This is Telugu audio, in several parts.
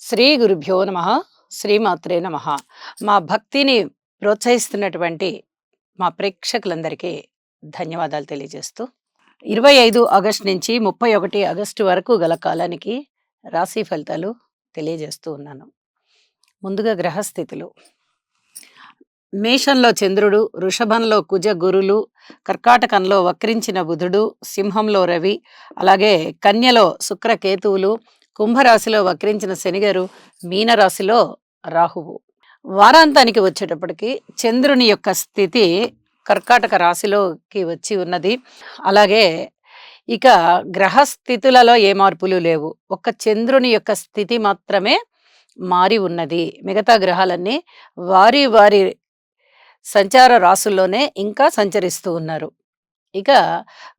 శ్రీ గురుభ్యో నమ. శ్రీమాత్రే నమ. మా భక్తిని ప్రోత్సహిస్తున్నటువంటి మా ప్రేక్షకులందరికీ ధన్యవాదాలు తెలియజేస్తూ 25 ఆగస్టు నుంచి 31 ఆగస్టు వరకు గల కాలానికి రాశి ఫలితాలు తెలియజేస్తూ ఉన్నాను. ముందుగా గ్రహస్థితులు: మేషంలో చంద్రుడు, వృషభంలో కుజ గురులు, కర్కాటకంలో వక్రించిన బుధుడు, సింహంలో రవి, అలాగే కన్యలో శుక్ర కేతువులు, కుంభరాశిలో వక్రించిన శనిగారు, మీనరాశిలో రాహువు. వారాంతానికి వచ్చేటప్పటికి చంద్రుని యొక్క స్థితి కర్కాటక రాశిలోకి వచ్చి ఉన్నది. అలాగే ఇక గ్రహస్థితులలో ఏ మార్పులు లేవు. ఒక్క చంద్రుని యొక్క స్థితి మాత్రమే మారి ఉన్నది. మిగతా గ్రహాలన్నీ వారి వారి సంచార రాసుల్లోనే ఇంకా సంచరిస్తూ ఉన్నారు. ఇక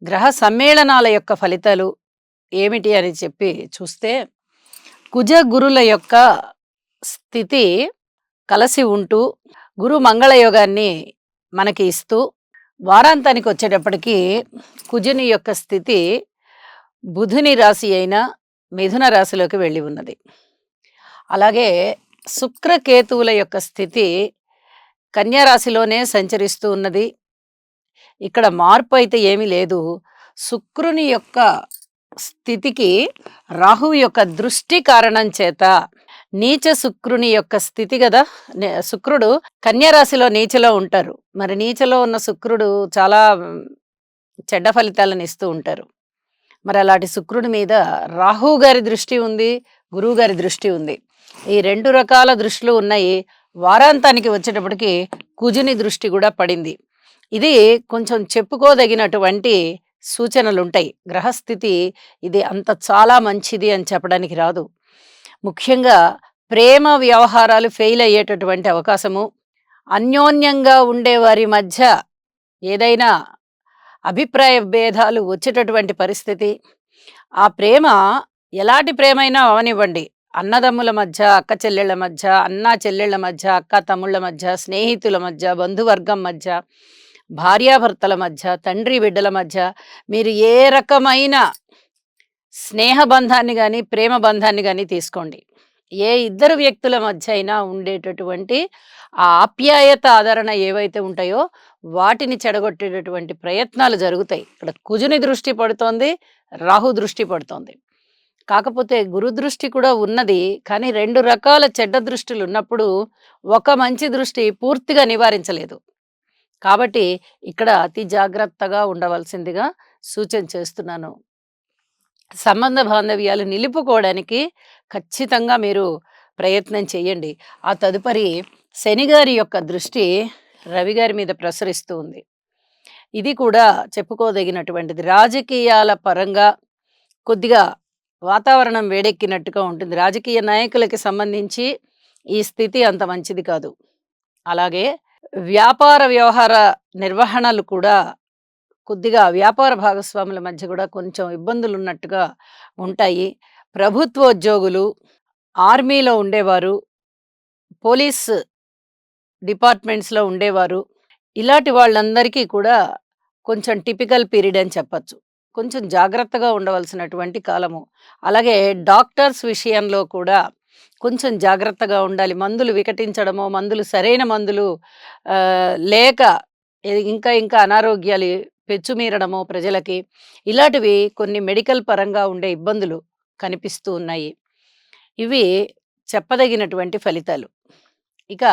గ్రహ సమ్మేళనాల యొక్క ఫలితాలు ఏమిటి అని చెప్పి చూస్తే, కుజ గురుల యొక్క స్థితి కలిసి ఉంటూ గురు మంగళ యోగాన్ని మనకి ఇస్తూ, వారాంతానికి వచ్చేటప్పటికి కుజుని యొక్క స్థితి బుధుని రాశి అయిన మిథున రాశిలోకి వెళ్ళి ఉన్నది. అలాగే శుక్రకేతువుల యొక్క స్థితి కన్యా రాశిలోనే సంచరిస్తూ ఉన్నది. ఇక్కడ మార్పు అయితే ఏమీ లేదు. శుక్రుని యొక్క స్థితికి రాహువు యొక్క దృష్టి కారణం చేత నీచ శుక్రుని యొక్క స్థితి కదా. శుక్రుడు కన్యా రాశిలో నీచలో ఉంటారు. మరి నీచలో ఉన్న శుక్రుడు చాలా చెడ్డ ఫలితాలను ఇస్తూ ఉంటారు. మరి అలాంటి శుక్రుడి మీద రాహువు గారి దృష్టి ఉంది, గురువు గారి దృష్టి ఉంది. ఈ రెండు రకాల దృష్టిలు ఉన్నాయి. వారాంతానికి వచ్చేటప్పటికి కుజుని దృష్టి కూడా పడింది. ఇది కొంచెం చెప్పుకోదగినటువంటి సూచనలు ఉంటాయి. గ్రహస్థితి ఇది అంత చాలా మంచిది అని చెప్పడానికి రాదు. ముఖ్యంగా ప్రేమ వ్యవహారాలు ఫెయిల్ అయ్యేటటువంటి అవకాశము, అన్యోన్యంగా ఉండే వారి మధ్య ఏదైనా అభిప్రాయ భేదాలు వచ్చేటటువంటి పరిస్థితి, ఆ ప్రేమ ఎలాంటి ప్రేమైనా అవనివ్వండి, అన్నదమ్ముల మధ్య, అక్క చెల్లెళ్ళ మధ్య, అన్నా చెల్లెళ్ళ మధ్య, అక్క తమ్ముళ్ళ మధ్య, స్నేహితుల మధ్య, బంధువర్గం మధ్య, భార్యాభర్తల మధ్య, తండ్రి బిడ్డల మధ్య, మీరు ఏ రకమైన స్నేహ బంధాన్ని కానీ ప్రేమ బంధాన్ని కానీ తీసుకోండి, ఏ ఇద్దరు వ్యక్తుల మధ్య అయినా ఉండేటటువంటి ఆ ఆప్యాయత ఆదరణ ఏవైతే ఉంటాయో వాటిని చెడగొట్టేటటువంటి ప్రయత్నాలు జరుగుతాయి. ఇక్కడ కుజుని దృష్టి పడుతోంది, రాహు దృష్టి పడుతోంది. కాకపోతే గురు దృష్టి కూడా ఉన్నది. కానీ రెండు రకాల చెడ్డ దృష్టిలు ఉన్నప్పుడు ఒక మంచి దృష్టి పూర్తిగా నివారించలేదు. కాబట్టి ఇక్కడ అతి జాగ్రత్తగా ఉండవలసిందిగా సూచన చేస్తున్నాను. సంబంధ బాంధవ్యాలు నిలుపుకోవడానికి ఖచ్చితంగా మీరు ప్రయత్నం చేయండి. ఆ తదుపరి శనిగారి యొక్క దృష్టి రవి గారి మీద ప్రసరిస్తూ ఉంది. ఇది కూడా చెప్పుకోదగినటువంటిది. రాజకీయాల పరంగా కొద్దిగా వాతావరణం వేడెక్కినట్టుగా ఉంటుంది. రాజకీయ నాయకులకి సంబంధించి ఈ స్థితి అంత మంచిది కాదు. అలాగే వ్యాపార వ్యవహార నిర్వహణలు కూడా కొద్దిగా వ్యాపార భాగస్వాముల మధ్య కూడా కొంచెం ఇబ్బందులు ఉన్నట్టుగా ఉంటాయి. ప్రభుత్వోద్యోగులు, ఆర్మీలో ఉండేవారు, పోలీస్ డిపార్ట్మెంట్స్లో ఉండేవారు, ఇలాంటి వాళ్ళందరికీ కూడా కొంచెం టిపికల్ పీరియడ్ అని చెప్పచ్చు. కొంచెం జాగ్రత్తగా ఉండవలసినటువంటి కాలము. అలాగే డాక్టర్స్ విషయంలో కూడా కొంచెం జాగ్రత్తగా ఉండాలి. మందులు వికటించడమో, మందులు సరైన మందులు లేక ఇంకా ఇంకా అనారోగ్యాలు పెచ్చుమీరడమో ప్రజలకి, ఇలాంటివి కొన్ని మెడికల్ పరంగా ఉండే ఇబ్బందులు కనిపిస్తూ ఉన్నాయి. ఇవి చెప్పదగినటువంటి ఫలితాలు. ఇక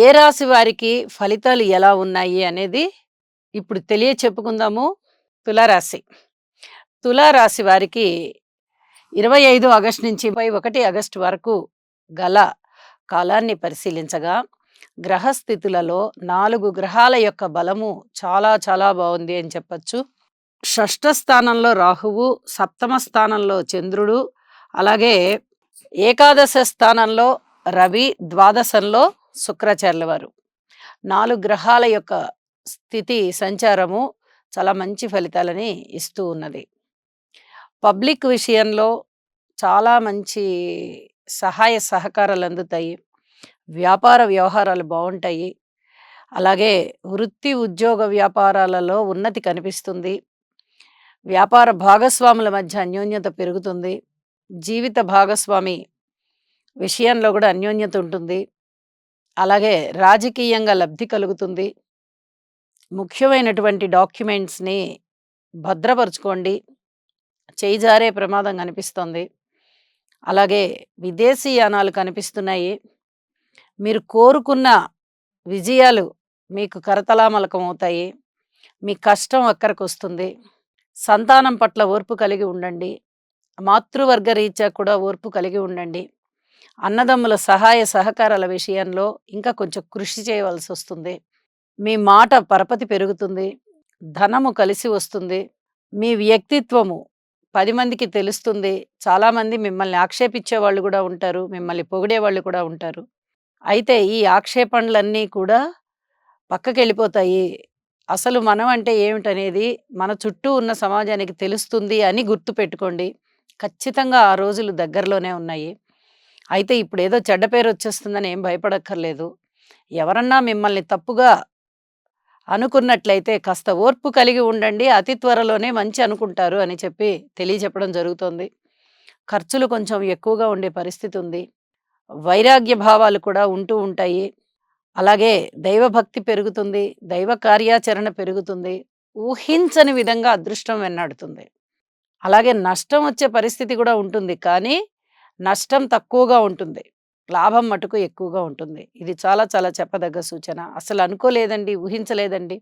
ఏ రాశి వారికి ఫలితాలు ఎలా ఉన్నాయి అనేది ఇప్పుడు చెప్పుకుందాము. తులారాశి. తులారాశి వారికి 25 ఆగస్టు నుంచి 31 ఆగస్టు వరకు గల కాలాన్ని పరిశీలించగా, గ్రహస్థితులలో 4 గ్రహాల యొక్క బలము చాలా చాలా బాగుంది అని చెప్పచ్చు. షష్ఠ స్థానంలో రాహువు, సప్తమ స్థానంలో చంద్రుడు, అలాగే ఏకాదశ స్థానంలో రవి, ద్వాదశంలో శుక్రాచార్యుల వారు. 4 గ్రహాల యొక్క స్థితి సంచారము చాలా మంచి ఫలితాలని ఇస్తూ ఉన్నది. పబ్లిక్ విషయంలో చాలా మంచి సహాయ సహకారాలు అందుతాయి. వ్యాపార వ్యవహారాలు బాగుంటాయి. అలాగే వృత్తి ఉద్యోగ వ్యాపారాలలో ఉన్నతి కనిపిస్తుంది. వ్యాపార భాగస్వాముల మధ్య అన్యోన్యత పెరుగుతుంది. జీవిత భాగస్వామి విషయంలో గూడా అన్యోన్యత ఉంటుంది. అలాగే రాజకీయంగా లబ్ధి కలుగుతుంది. ముఖ్యమైనటువంటి డాక్యుమెంట్స్‌ని భద్రపరుచుకోండి. చేయి జారే ప్రమాదం కనిపిస్తోంది. అలాగే విదేశీయానాలు కనిపిస్తున్నాయి. మీరు కోరుకున్న విజయాలు మీకు కరతలామలకమవుతాయి. మీ కష్టం అక్కరకొస్తుంది. సంతానం పట్ల ఓర్పు కలిగి ఉండండి. మాతృవర్గ రీత్యా కూడా ఓర్పు కలిగి ఉండండి. అన్నదమ్ముల సహాయ సహకారాల విషయంలో ఇంకా కొంచెం కృషి చేయవలసొస్తుంది. మీ మాట పరపతి పెరుగుతుంది. ధనము కలిసి వస్తుంది. మీ వ్యక్తిత్వము 10 మందికి తెలుస్తుంది. చాలామంది మిమ్మల్ని ఆక్షేపించేవాళ్ళు గూడా ఉంటారు. మిమ్మల్ని పొగిడేవాళ్ళు కూడా ఉంటారు. అయితే ఈ ఆక్షేపణలన్నీ కూడా పక్కకెళ్ళిపోతాయి. అసలు మనం అంటే ఏమిటనేది మన చుట్టూ ఉన్న సమాజానికి తెలుస్తుంది అని గుర్తుపెట్టుకోండి. ఖచ్చితంగా ఆ రోజులు దగ్గరలోనే ఉన్నాయి. అయితే ఇప్పుడేదో చెడ్డ పేరొచ్చేస్తుందని ఏం భయపడక్కర్లేదు. ఎవరన్నా మిమ్మల్ని తప్పుగా అనుకున్నట్లయితే కాస్త ఓర్పు కలిగి ఉండండి. అతి త్వరలోనే మంచి అనుకుంటారు అని చెప్పి తెలియచెప్పడం జరుగుతోంది. ఖర్చులు కొంచెం ఎక్కువగా ఉండే పరిస్థితి ఉంది. వైరాగ్య భావాలు కూడా ఉంటూ ఉంటాయి. అలాగే దైవభక్తి పెరుగుతుంది. దైవ కార్యాచరణ పెరుగుతుంది. ఊహించని విధంగా అదృష్టం వెన్నాడుతుంది. అలాగే నష్టం వచ్చే పరిస్థితి కూడా ఉంటుంది. కానీ నష్టం తక్కువగా ఉంటుంది. లాభం మటుకు ఎక్కువగా ఉంటుంది. ఇది చాలా చాలా చెప్పదగ్గ సూచన. అసలు అనుకోలేదండి, ఊహించలేదండి.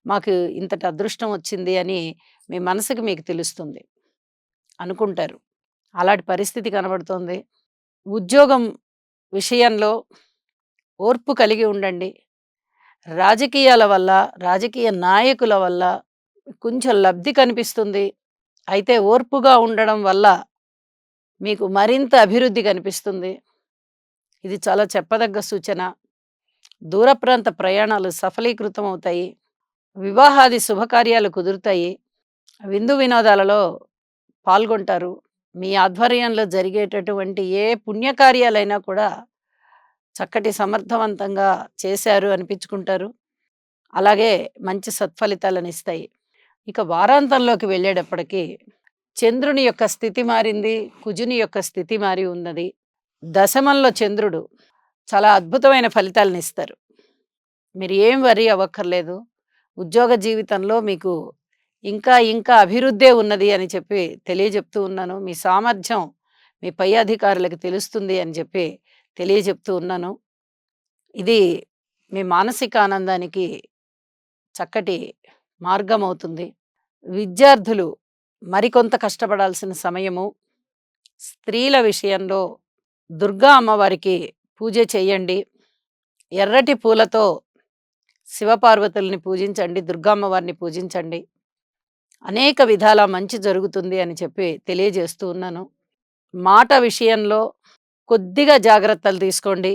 మాకు ఇంతటి అదృష్టం వచ్చింది అని మీ మనసుకి మీకు తెలుస్తుంది. అనుకుంటారు. అలాంటి పరిస్థితి కనబడుతోంది. ఉద్యోగం విషయంలో ఓర్పు కలిగి ఉండండి. రాజకీయాల వల్ల, రాజకీయ నాయకుల వల్ల కొంచెం లబ్ధి కనిపిస్తుంది. అయితే ఓర్పుగా ఉండడం వల్ల మీకు మరింత అభివృద్ధి కనిపిస్తుంది. ఇది చాలా చెప్పదగ్గ సూచన. దూర ప్రాంత ప్రయాణాలు సఫలీకృతం అవుతాయి. వివాహాది శుభకార్యాలు కుదురుతాయి. విందు వినోదాలలో పాల్గొంటారు. మీ ఆధ్వర్యంలో జరిగేటటువంటి ఏ పుణ్యకార్యాలైనా కూడా చక్కటి సమర్థవంతంగా చేశారు అనిపించుకుంటారు. అలాగే మంచి సత్ఫలితాలనిస్తాయి. ఇక వారాంతంలోకి వెళ్ళేటప్పటికి చంద్రుని యొక్క స్థితి మారింది. కుజుని యొక్క స్థితి మారి ఉన్నది. దశమంలో చంద్రుడు చాలా అద్భుతమైన ఫలితాలనిస్తారు. మీరు ఏం వర్రీ అవ్వక్కర్లేదు. ఉద్యోగ జీవితంలో మీకు ఇంకా ఇంకా అభివృద్ధే ఉన్నది అని చెప్పి తెలియజెప్తూ ఉన్నాను. మీ సామర్థ్యం మీ పై అధికారులకు తెలుస్తుంది అని చెప్పి తెలియజెప్తూ ఉన్నాను. ఇది మీ మానసిక ఆనందానికి చక్కటి మార్గమవుతుంది. విద్యార్థులు మరికొంత కష్టపడాల్సిన సమయము. స్త్రీల విషయంలో దుర్గా అమ్మవారికి పూజ చేయండి. ఎర్రటి పూలతో శివపార్వతుల్ని పూజించండి. దుర్గా అమ్మవారిని పూజించండి. అనేక విధాల మంచి జరుగుతుంది అని చెప్పి తెలియజేస్తూ ఉన్నాను. మాట విషయంలో కొద్దిగా జాగ్రత్తలు తీసుకోండి.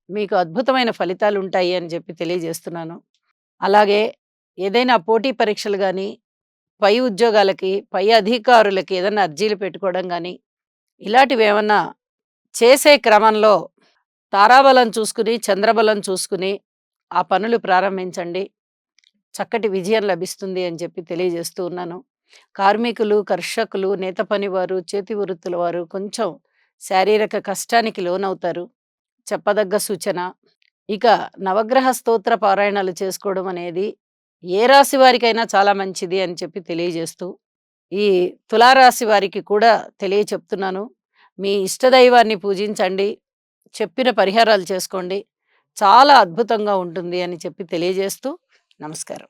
మీకు అద్భుతమైన ఫలితాలుంటాయి అని చెప్పి తెలియజేస్తున్నాను. అలాగే ఏదైనా పోటీ పరీక్షలు గానీ, పై ఉద్యోగాలకి, పై అధికారులకి ఏదన్నా అర్జీలు పెట్టుకోవడం గానీ, ఇలాంటివేమన్నా చేసే క్రమంలో తారాబలం చూసుకుని, చంద్రబలం చూసుకుని ఆ పనులు ప్రారంభించండి. చక్కటి విజయం లభిస్తుంది అని చెప్పి తెలియజేస్తూ ఉన్నాను. కార్మికులు, కర్షకులు, నేత పనివారు, చేతి వృత్తుల వారు కొంచెం శారీరక కష్టానికి లోనవుతారు. చెప్పదగ్గ సూచన. ఇక నవగ్రహ స్తోత్ర పారాయణాలు చేసుకోవడం అనేది ఏ రాశి వారికైనా చాలా మంచిది అని చెప్పి తెలియజేస్తూ, ఈ తులారాశి వారికి కూడా తెలియచెప్తున్నాను. మీ ఇష్టదైవాన్ని పూజించండి. చెప్పిన పరిహారాలు చేసుకోండి. చాలా అద్భుతంగా ఉంటుంది అని చెప్పి తెలియజేస్తూ నమస్కారం.